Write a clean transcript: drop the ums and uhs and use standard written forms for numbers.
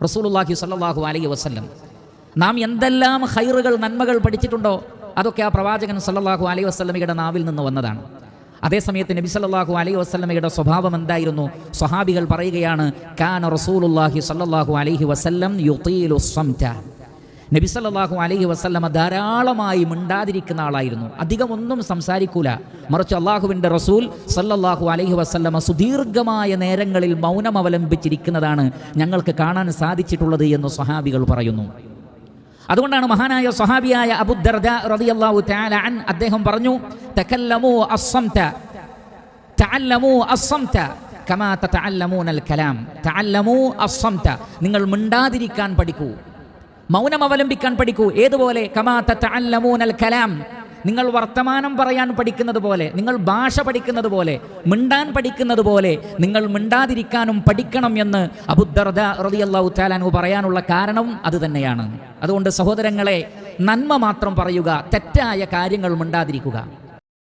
റസൂലുള്ളാഹി സ്വല്ലല്ലാഹു അലൈഹി വസല്ലം. നാം എന്തെല്ലാം ഖൈറുകൾ, നന്മകൾ പഠിച്ചിട്ടുണ്ടോ അതൊക്കെ ആ പ്രവാചകൻ സല്ലല്ലാഹു അലൈഹി വസല്ലമയുടെ നാവിൽ നിന്ന് വന്നതാണ്. അതേസമയത്ത് നബി സല്ലല്ലാഹു അലൈഹി വസല്ലമയുടെ സ്വഭാവം എന്തായിരുന്നു? സ്വഹാബികൾ പറയുകയാണ്, കാന റസൂലുള്ളാഹി സല്ലല്ലാഹു അലൈഹി വസല്ലം യുതീലു സ്വംത. നബി സല്ലല്ലാഹു അലൈഹി വസല്ലമ ധാരാളമായി മിണ്ടാതിരിക്കുന്ന ആളായിരുന്നു. അധികം ഒന്നും സംസാരിക്കൂല. മറിച്ച് അള്ളാഹുവിൻ്റെ റസൂൽ സല്ലല്ലാഹു അലൈഹി വസല്ലമ സുദീർഘമായ നേരങ്ങളിൽ മൗനം അവലംബിച്ചിരിക്കുന്നതാണ് ഞങ്ങൾക്ക് കാണാൻ സാധിച്ചിട്ടുള്ളത് എന്ന് സ്വഹാബികൾ പറയുന്നു. അതുകൊണ്ടാണ് മഹാനായ സ്വഹാബിയായ അബൂ ദർദാ റളിയല്ലാഹു തആല അൻ അദ്ദേഹം പറഞ്ഞു, തകല്ലമൂ അസ്സംത തഅല്ലമൂ അസ്സംത കമാ തതഅല്ലമൂനൽ കലാം. തഅല്ലമൂ അസ്സംത, നിങ്ങൾ മിണ്ടാതിരിക്കാൻ പഠിക്കൂ, മൗനം അവലംബിക്കാൻ പഠിക്കൂ. ഏതുപോലെ? കമാ തതഅല്ലമൂനൽ കലാം, നിങ്ങൾ വർത്തമാനം പറയാൻ പഠിക്കുന്നത് പോലെ, നിങ്ങൾ ഭാഷ പഠിക്കുന്നത് പോലെ, മിണ്ടാൻ പഠിക്കുന്നത് പോലെ നിങ്ങൾ മിണ്ടാതിരിക്കാനും പഠിക്കണം എന്ന് അബൂ ദർദാ റളിയല്ലാഹു തആല അൻഹു പറയാനുള്ള കാരണം അത് തന്നെയാണ്. അതുകൊണ്ട് സഹോദരങ്ങളെ, നന്മ മാത്രം പറയുക, തെറ്റായ കാര്യങ്ങൾ മിണ്ടാതിരിക്കുക.